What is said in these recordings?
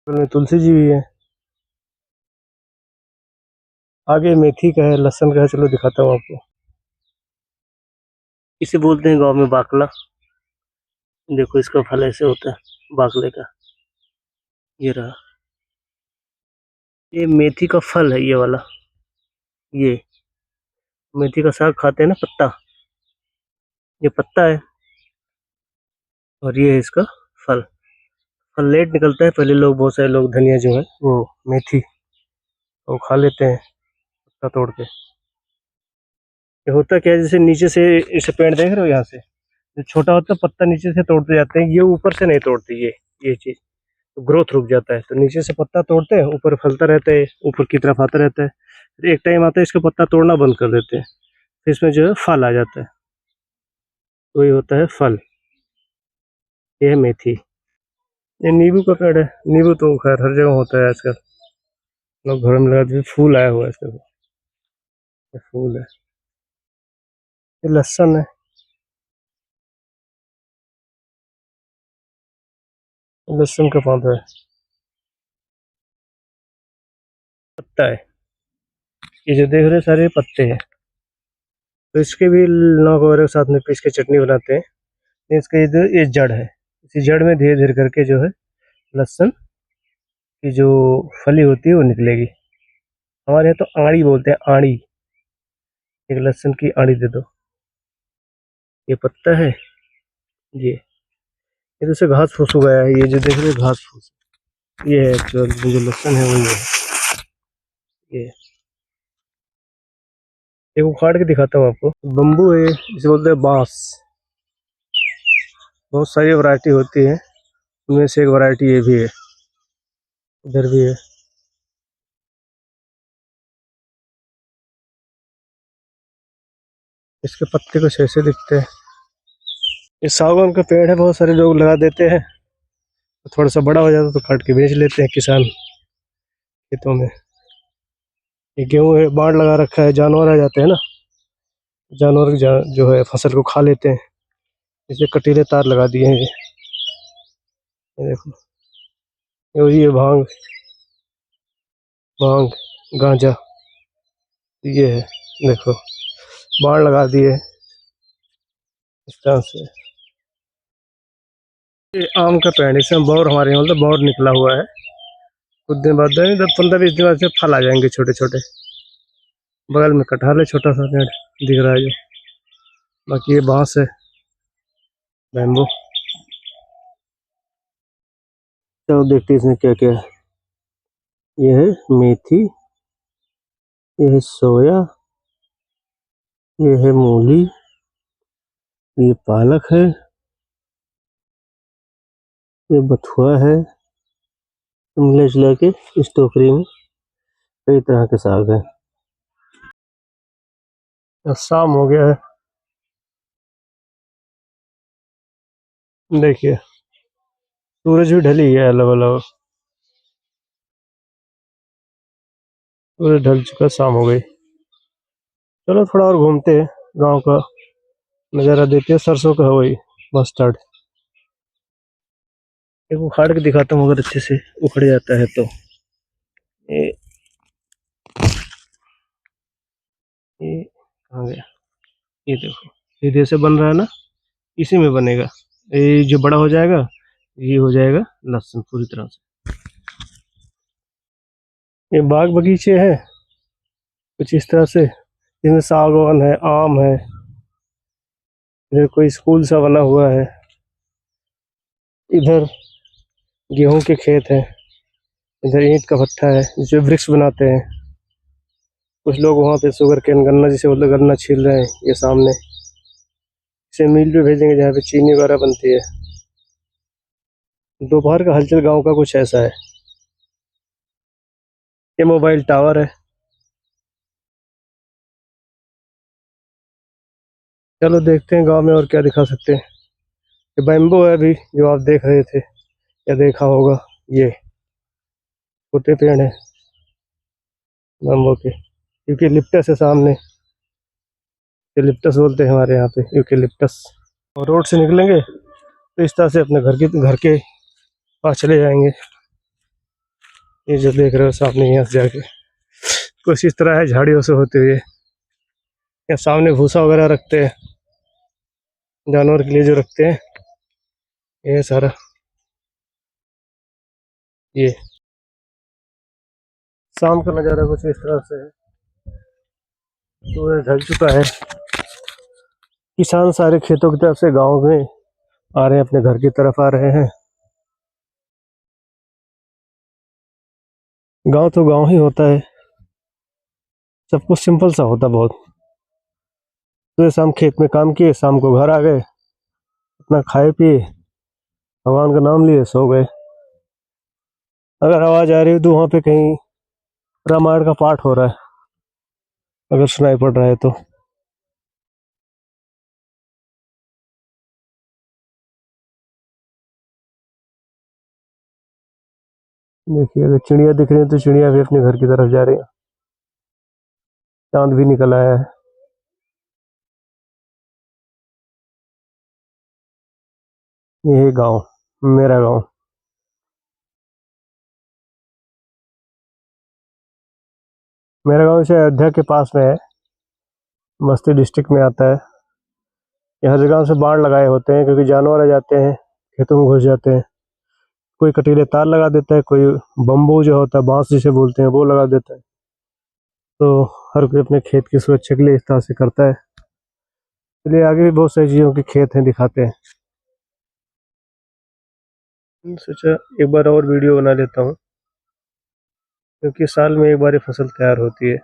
बगल में तुलसी जी भी है। आगे मेथी का है, लहसुन का है, चलो दिखाता हूँ आपको। इसे बोलते हैं गांव में बाकला। देखो इसका फल ऐसे होता है बाकले का। ये रहा, ये मेथी का फल है, ये वाला। ये मेथी का साग खाते हैं ना, पत्ता। ये पत्ता है और ये है इसका फल। फल लेट निकलता है, पहले लोग, बहुत सारे लोग धनिया जो है वो मेथी वो खा लेते हैं पत्ता तोड़ के। ये होता क्या है, जैसे नीचे से इसे पेड़ देख रहे हो, यहाँ से जो छोटा होता है पत्ता नीचे से तोड़ते जाते हैं, ये ऊपर से नहीं तोड़ते। ये चीज तो ग्रोथ रुक जाता है, तो नीचे से पत्ता तोड़ते हैं, ऊपर फलता रहता है, ऊपर की तरफ आता रहता है। फिर एक टाइम आता है इसका पत्ता तोड़ना बंद कर देते हैं, फिर इसमें जो है फल आ जाता है, तो ये होता है फल। ये है मेथी। ये नींबू का पेड़ है। नींबू तो खैर हर जगह होता है आजकल, लोग घर में लगाते हैं। फूल आया हुआ है इसका, ये फूल है। ये लहसुन है, लहसुन का पौधा है। पत्ता है, ये जो देख रहे हैं सारे पत्ते हैं। तो इसके भी नौक वगैरह के साथ में पीस के चटनी बनाते हैं। इसका ये जड़ है, इसी जड़ में धीरे धीरे करके जो है लहसुन की जो फली होती है वो निकलेगी। हमारे यहाँ तो आड़ी बोलते हैं, आड़ी। एक लहसुन की आड़ी दे दो। ये पत्ता है। ये तो से घास फूस उगाया है, ये जो देख रहे हो घास फूस, ये है एक्चुअल जो लहसुन है, वही है ये। एक उखाड़ के दिखाता हूँ आपको। बम्बू है, इसे बोलते हैं बांस। बहुत सारी वैरायटी होती है, उनमें से एक वैरायटी ये भी है। इधर भी है। इसके पत्ते कुछ ऐसे दिखते हैं। ये सागवान का पेड़ है, बहुत सारे लोग लगा देते हैं, तो थोड़ा सा बड़ा हो जाता है तो काट के बेच लेते हैं किसान खेतों में। ये गेहूँ है, बाढ़ लगा रखा है, जानवर आ जाते हैं ना, जानवर जो है फसल को खा लेते हैं, इसे कटीले तार लगा दिए हैं ये देखो। ये भांग, भांग, गांजा, ये है देखो, बाढ़ लगा दिए इस तरह से। ये आम का पेड़, इसमें बौर, हमारे यहाँ मतलब बौर निकला हुआ है। कुछ दिन बाद 15-20 दिन बाद से फल आ जाएंगे छोटे छोटे। बगल में कटहल है, छोटा सा पेड़ दिख रहा है जो। बाकी ये बांस है, बैम्बू। चलो देखते हैं इसमें क्या क्या है। ये है मेथी, ये है सोया, ये है मूली, ये पालक है, ये बथुआ है। मिला जुला के इस टोकरी में कई तरह के साग है। अब शाम हो गया है, देखिए सूरज भी ढली है, अलग अलग सूरज ढल चुका, शाम हो गई। चलो थोड़ा और घूमते हैं, गांव का नज़ारा देखते हैं। सरसों का है वही मस्टर्ड। एक उखाड़ के दिखाता हूँ, अगर अच्छे से उखड़ जाता है तो। ये ये कहाँ गया, ये देखो, ये जैसे बन रहा है ना, इसी में बनेगा। ये जो बड़ा हो जाएगा, ये हो जाएगा लहसुन पूरी तरह से। ये बाग बगीचे हैं कुछ इस तरह से, इसमें सागवान है, आम है। इधर कोई स्कूल सा बना हुआ है। इधर गेहूं के खेत हैं। इधर ईंट का भट्ठा है जिससे वृक्ष बनाते हैं। कुछ लोग वहाँ पे शुगर केन, गन्ना जिसे बोलते हैं, गन्ना छील रहे हैं ये सामने। इसे मिल पे भेजेंगे जहाँ पे चीनी वगैरह बनती है। दोपहर का हलचल गांव का कुछ ऐसा है। ये मोबाइल टावर है। चलो देखते हैं गांव में और क्या दिखा सकते हैं। ये बैम्बो है अभी जो आप देख रहे थे या देखा होगा, ये छोटे पेड़ है बैम्बो के। यूकेलिप्टस है सामने, यूकेलिप्टस बोलते हैं हमारे यहाँ पे, यूकेलिप्टस। और रोड से निकलेंगे तो इस तरह से अपने घर के पास चले जाएंगे। ये जो देख रहे हो सामने, यहाँ से जाके कुछ इस तरह है, झाड़ियों से होते हुए। या सामने भूसा वगैरह रखते हैं जानवर के लिए, जो रखते हैं ये सारा। ये शाम का नज़ारा कुछ इस तरह से है। सूरज ढल चुका है। किसान सारे खेतों की तरफ से गांव में आ रहे हैं, अपने घर की तरफ आ रहे हैं। गांव तो गांव ही होता है, सब कुछ सिंपल सा होता बहुत। सुबह शाम खेत में काम किए, शाम को घर आ गए, अपना खाए पिए, भगवान का नाम लिए, सो गए। अगर आवाज आ रही है तो वहाँ पे कहीं रामायण का पाठ हो रहा है, अगर सुनाई पड़ रहा है तो। देखिए, अगर चिड़िया दिख रही है तो चिड़िया भी अपने घर की तरफ जा रही है। चांद भी निकल आया है। ये है गाँव, मेरा गाँव। मेरा गाँव से अयोध्या के पास में है, बस्ती डिस्ट्रिक्ट में आता है। ये हर जगह से बाढ़ लगाए होते हैं, क्योंकि जानवर आ जाते हैं, खेतों में घुस जाते हैं। कोई कटीले तार लगा देता है, कोई बम्बू जो होता है, बांस जिसे बोलते हैं, वो लगा देता है। तो हर कोई अपने खेत की सुरक्षा के लिए इस तरह से करता है। इसलिए आगे भी बहुत सारी चीज़ों के खेत हैं, दिखाते हैं। सोचा एक बार और वीडियो बना लेता हूँ, क्योंकि साल में एक बार ही फसल तैयार होती है।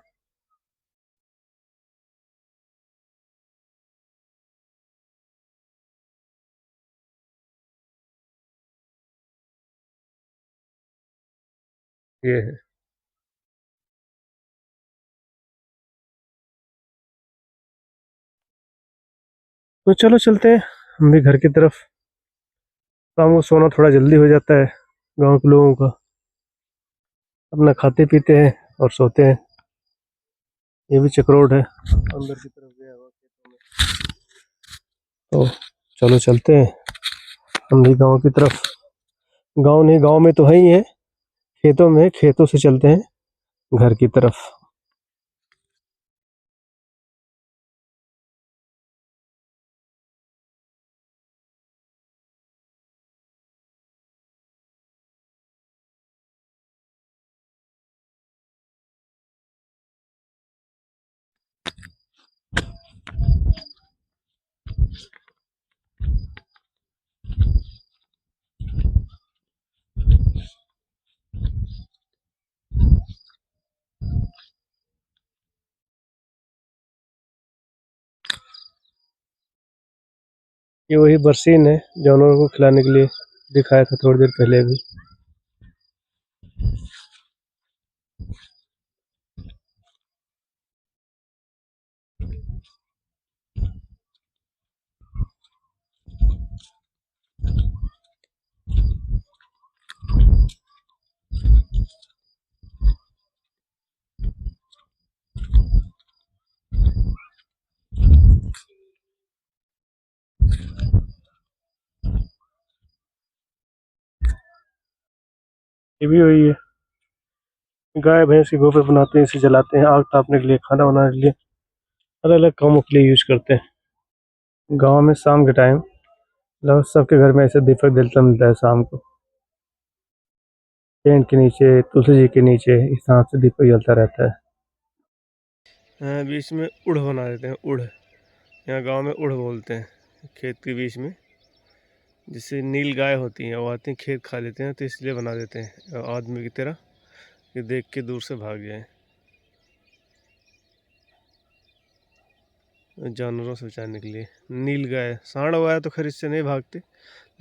ये है। तो चलो चलते हैं हम भी घर की तरफ। शाम को सोना थोड़ा जल्दी हो जाता है गांव के लोगों का, अपना खाते पीते हैं और सोते हैं। ये भी चक रोड है, अंदर की तरफ गया हुआ खेतों में। तो चलो चलते हैं हम भी गांव की तरफ। गांव नहीं, गांव में तो है ही है, खेतों में, खेतों से चलते हैं घर की तरफ। ये वही बरसीन है, जानवरों को खिलाने के लिए दिखाया था थोड़ी देर पहले भी। ये भी वही है, गाय भैंस के गोबर बनाते हैं, इसे जलाते हैं आग तापने के लिए, खाना बनाने के लिए, अलग अलग कामों के लिए यूज करते हैं। गांव में शाम के टाइम लगभग सबके घर में ऐसे दीपक जलता मिलता है शाम को। पेड़ के नीचे, तुलसी जी के नीचे, इस तरह से दीपक जलता रहता है। हाँ, बीच में उड़ बना देते हैं, उड़। यहाँ गांव में उड़ बोलते हैं खेत के बीच में। जिससे नील गाय होती हैं, वो आती हैं खेत खा लेते हैं, तो इसलिए बना देते हैं आदमी की तरह, कि देख के दूर से भाग जाए, जानवरों से बचाने के लिए। नील गाय, सांड वगैरह तो खैर इससे नहीं भागते,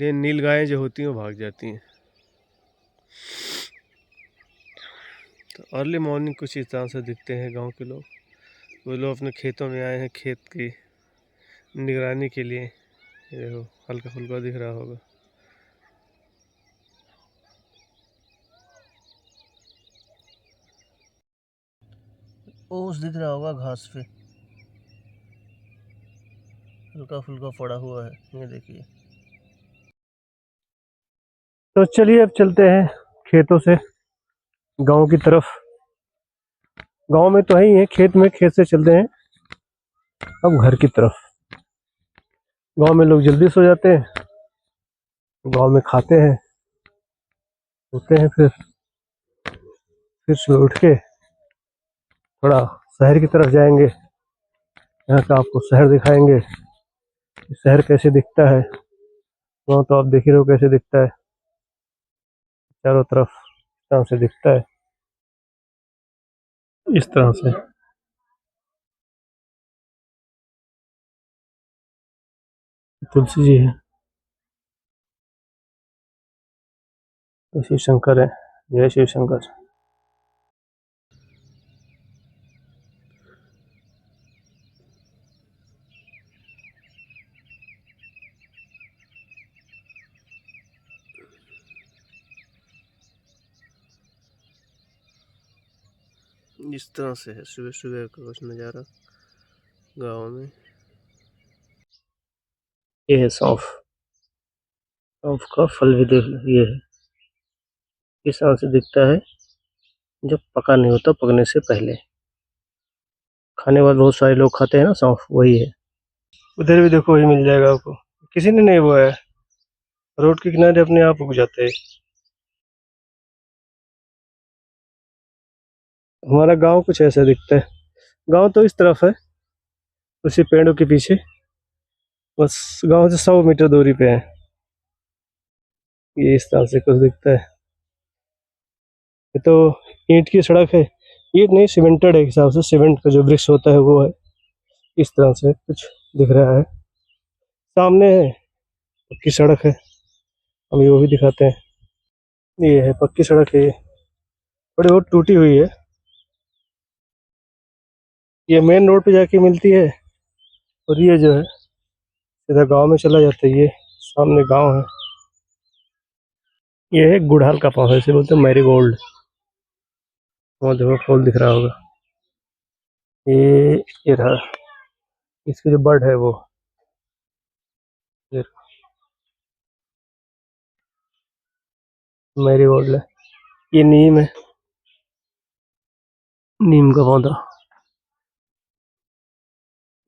लेकिन नील गायें जो होती हैं वो भाग जाती हैं। तो अर्ली मॉर्निंग कुछ इस तरह से दिखते हैं गांव के लोग। वो लोग अपने खेतों में आए हैं खेत की निगरानी के लिए। ये देखो, हल्का फुल्का दिख रहा होगा। ओस दिख रहा होगा घास पे, हल्का फुल्का पड़ा हुआ है, ये देखिए। तो चलिए अब चलते हैं खेतों से गांव की तरफ। गांव में तो है ही है, खेत में, खेत से चलते हैं अब घर की तरफ। गांव में लोग जल्दी सो जाते हैं, गांव में खाते हैं, सोते हैं, फिर सुबह उठ के थोड़ा शहर की तरफ जाएंगे। यहाँ का आपको शहर दिखाएंगे, शहर कैसे दिखता है। गाँव तो आप देख ही रहे हो कैसे दिखता है, चारों तरफ इस तरह से दिखता है, इस तरह से। तुलसी जी है, तो शिव शंकर है। जय शिव शंकर। इस तरह से है सुबह सुबह का कुछ नज़ारा गाँव में। ये है सौंफ। सौंफ का फल भी देख लो, ये है, इस तरह से दिखता है जब पका नहीं होता, पकने से पहले। खाने वाले बहुत सारे लोग खाते हैं ना सौंफ, वही है। उधर भी देखो, वही मिल जाएगा आपको, किसी ने नहीं बोया है, रोड के किनारे अपने आप उग जाते हैं। हमारा गांव कुछ ऐसा दिखता है। गांव तो इस तरफ है, उसी पेड़ों के पीछे, बस गांव से 100 मीटर दूरी पे है। ये इस तरह से कुछ दिखता है। ये तो ईंट की सड़क है, ईंट नहीं, सीमेंटेड है, हिसाब से सीमेंट का जो ब्रिक्स होता है वो है। इस तरह से कुछ दिख रहा है। सामने है पक्की सड़क है, हम वो भी दिखाते हैं। ये है पक्की सड़क है, ये थोड़ी बहुत टूटी हुई है। ये मेन रोड पे जाके मिलती है, और ये जो है सीधा गांव में चला जाता है। ये सामने गांव है। ये है गुड़हल का पौधा, इसे बोलते हैं मैरीगोल्ड। वो देखो फूल दिख रहा होगा। ये ये रहा, इसकी जो बर्ड है वो, ये मैरीगोल्ड है। ये नीम है, नीम का पौधा।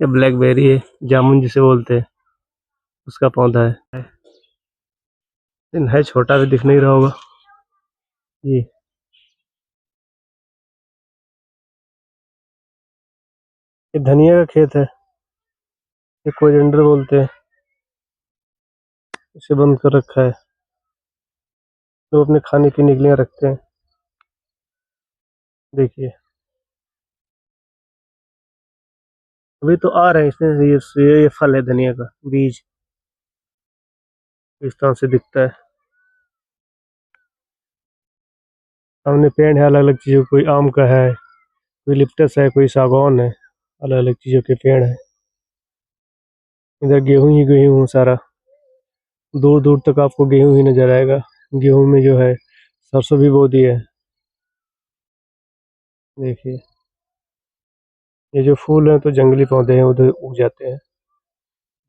ये ब्लैकबेरी है, जामुन जिसे बोलते हैं, उसका पौधा है। लेकिन है छोटा, भी दिख नहीं रहा होगा। ये धनिया का खेत है, ये कोरिएंडर बोलते हैं, इसे बंद कर रखा है, लोग अपने खाने पीने के लिए रखते हैं। देखिए अभी तो आ रहे हैं इसमें, ये फल है धनिया का बीज, इस तरह से दिखता है। सामने पेड़ है अलग अलग चीज़ों, कोई आम का है, कोई लिप्टस है, कोई सागौन है, अलग अलग चीज़ों के पेड़ है। इधर गेहूं ही गेहूं सारा, दूर दूर तक आपको गेहूं ही नजर आएगा। गेहूं में जो है सरसों भी बो दी है। देखिए ये जो फूल हैं तो जंगली पौधे हैं, उधर उग जाते हैं।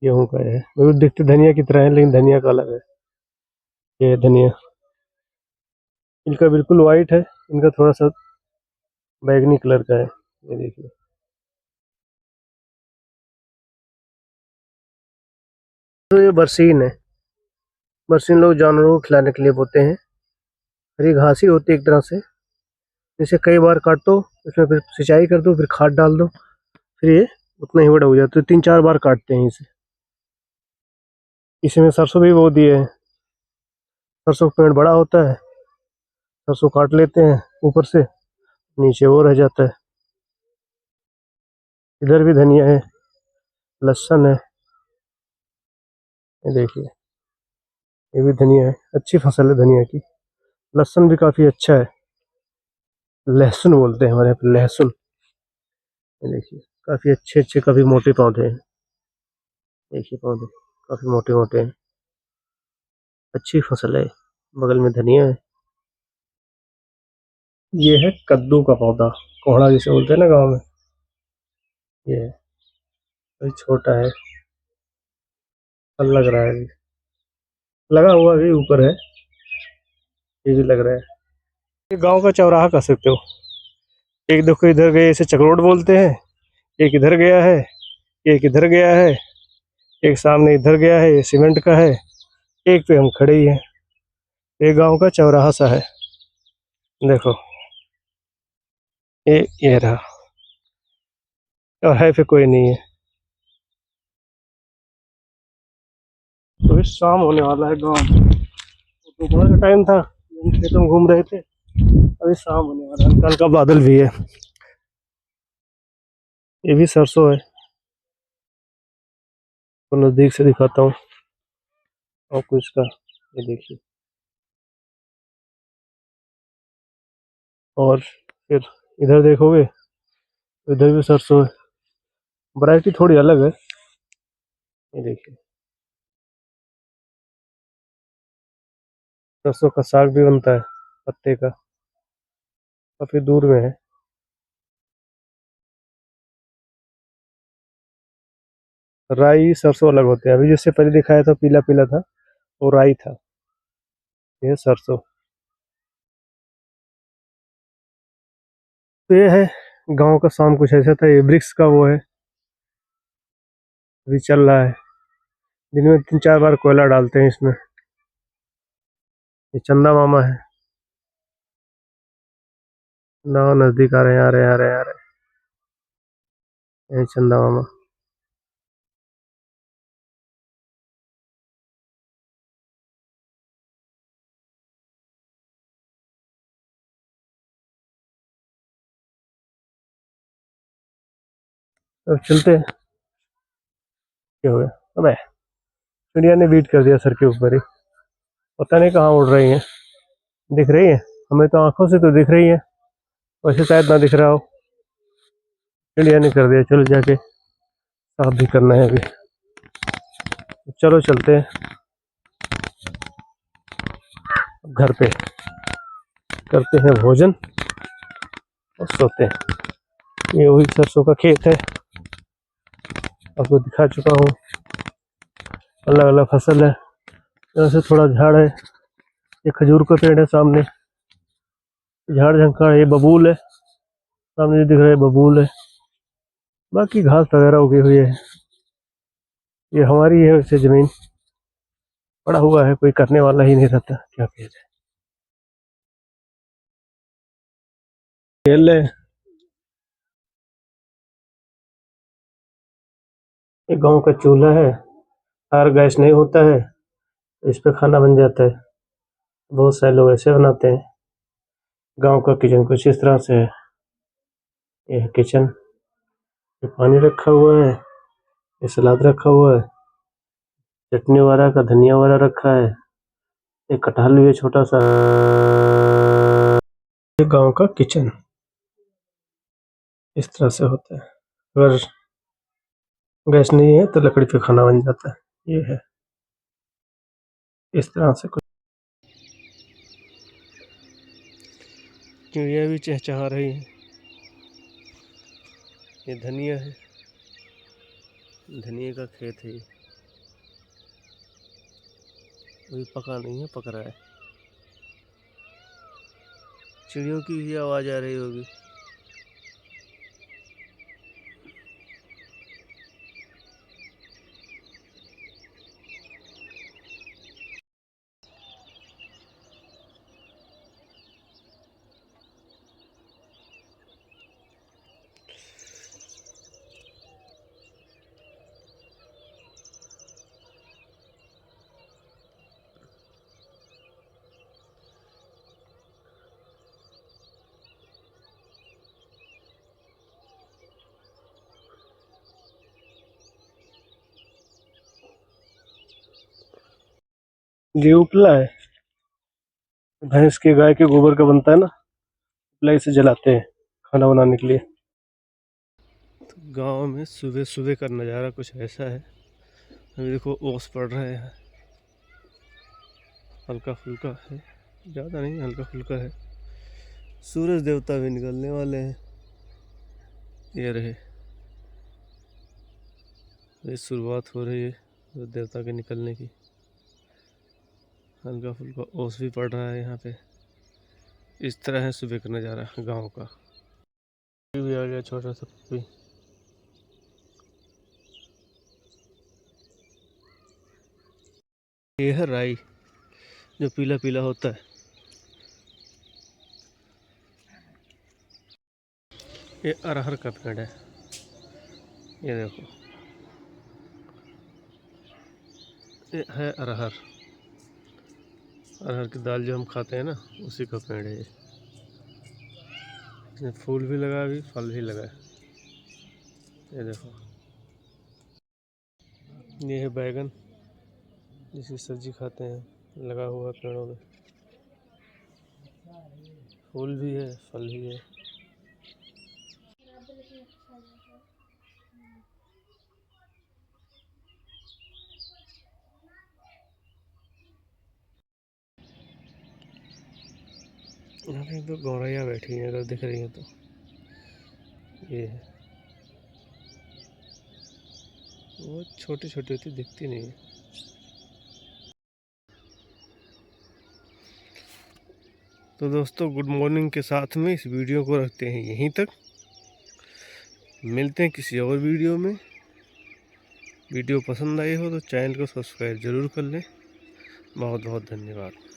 गेहूं का है, वो दिखते धनिया की तरह है, लेकिन धनिया का अलग है। ये धनिया, इनका बिल्कुल वाइट है, इनका थोड़ा सा बैगनी कलर का है। ये देखिए, तो ये बरसीन है। बरसीन लोग जानवरों को खिलाने के लिए बोते हैं। हरी घास ही होती है एक तरह से। इसे कई बार काटो, इसमें फिर सिंचाई कर दो, फिर खाद डाल दो, फिर ये उतना ही बड़ा हो जाता है। 3-4 बार काटते हैं इसे। इसी में सरसों भी बो दिए है। सरसों का पेड़ बड़ा होता है, सरसों काट लेते हैं ऊपर से, नीचे वो रह जाता है। इधर भी धनिया है, लहसुन है। ये देखिए, ये भी धनिया है, अच्छी फसल है धनिया की। लहसुन भी काफी अच्छा है, लहसुन बोलते हैं हमारे यहाँ पे, लहसुन। ये देखिए काफी अच्छे अच्छे, काफी मोटे पौधे हैं। देखिए पौधे काफी मोटे मोटे हैं, अच्छी फसल है। बगल में धनिया है। ये है कद्दू का पौधा, कोहड़ा जिसे बोलते हैं ना गाँव में। ये है, अभी छोटा है, फल लग रहा है अभी, लगा हुआ भी ऊपर है, ये भी लग रहा है। ये गांव का चौराहा कह सकते हो। एक देखो इधर गए, इसे चकरोट बोलते हैं। एक इधर गया है, एक इधर गया है, एक सामने इधर गया है, ये सीमेंट का है। एक पे हम खड़े ही हैं। ये गांव का चौराहा सा है। देखो ये रहा, और है फिर कोई नहीं है। तो इस शाम होने वाला है गाँव में। दोपहर का टाइम था, हम खेतों में घूम रहे थे। अभी शाम होने वाला है, हल्का हल्का बादल भी है। ये भी सरसों है। तो नजदीक से दिखाता हूँ आपको इसका। ये देखिए। और फिर इधर देखोगे तो इधर भी सरसों है। वैरायटी थोड़ी अलग है। ये देखिए, सरसों का साग भी बनता है, पत्ते का। काफी दूर में है। राई सरसों अलग होते हैं। अभी जिससे पहले दिखाया था पीला पीला था, वो राई था। ये सरसों। तो ये है गांव का शाम, कुछ ऐसा था। ये वृक्ष का वो है, अभी चल रहा है। दिन में 3-4 बार कोयला डालते हैं इसमें। ये चंदा मामा है ना, नजदीक आ रहे हैं, आ रहे हैं, आ रहे हैं, आ रहे हैं। ये चंदा मामा। अब चलते हैं। क्या हो गया? अबे, चिड़िया ने बीट कर दिया सर के ऊपर ही। पता नहीं कहाँ उड़ रही है। दिख रही है? हमें तो आंखों से तो दिख रही है, वैसे शायद ना दिख रहा हो। चिड़िया ने कर दिया। चलो जाके साफ भी करना है अभी। चलो चलते हैं घर पे, करते हैं भोजन और सोते हैं। ये वही सरसों का खेत है, आपको दिखा चुका हूँ। अलग अलग फसल है। यहाँ से थोड़ा झाड़ है। ये खजूर का पेड़ है सामने। झाड़ झंकार, ये बबूल है। सामने जो दिख रहा है बबूल है। बाकी घास वगैरह उगी हुई है। ये हमारी है वैसे जमीन, पड़ा हुआ है, कोई करने वाला ही नहीं रहता। क्या किया जाए। खेल रहे। ये गांव का चूल्हा है। फायर गैस नहीं होता है, इस पे खाना बन जाता है। बहुत सारे लोग ऐसे बनाते हैं। गांव का किचन कुछ इस तरह से है। ये है किचन। ये पानी रखा हुआ है, ये सलाद रखा हुआ है, चटनी वगैरह का धनिया वगैरह रखा है। एक कटहल भी है छोटा सा। ये गांव का किचन इस तरह से होता है। अगर गैस नहीं है तो लकड़ी पे खाना बन जाता है। ये है इस तरह से कुछ। चिड़िया भी चहचहा रही है। ये धनिया है, धनिया का खेत है। ये अभी पका नहीं है, पक रहा है। चिड़ियों की ही आवाज आ रही होगी। ये उपला है, भैंस के गाय के गोबर का बनता है ना। उपला इसे जलाते हैं खाना बनाने के लिए। गांव में सुबह सुबह का नज़ारा कुछ ऐसा है। अभी देखो ओस पड़ रहे हैं, हल्का फुल्का है, ज़्यादा नहीं, हल्का फुल्का है। सूरज देवता भी निकलने वाले हैं। ये रहे, ये शुरुआत हो रही है सूरज देवता के निकलने की। हल्का फुल्का ओस भी पड़ रहा है यहाँ पे। इस तरह है सुबह का नज़ारा गांव का। ये भी आ गया छोटा सा पपी। ये है राई जो पीला पीला होता है। ये अरहर का पेड़ है, ये देखो, ये है अरहर। अरहर की दाल जो हम खाते हैं ना, उसी का पेड़ है ये। इसमें फूल भी लगा, अभी फल भी लगा है, ये देखो। ये है बैगन जिसकी सब्जी खाते हैं, लगा हुआ पेड़ों में, फूल भी है फल भी है। यहाँ पे तो गौरैया बैठी हैं, अगर दिख रही है तो। ये है, वो छोटी छोटी होती, दिखती नहीं है। तो दोस्तों, गुड मॉर्निंग के साथ में इस वीडियो को रखते हैं यहीं तक। मिलते हैं किसी और वीडियो में। वीडियो पसंद आई हो तो चैनल को सब्सक्राइब ज़रूर कर लें। बहुत बहुत धन्यवाद।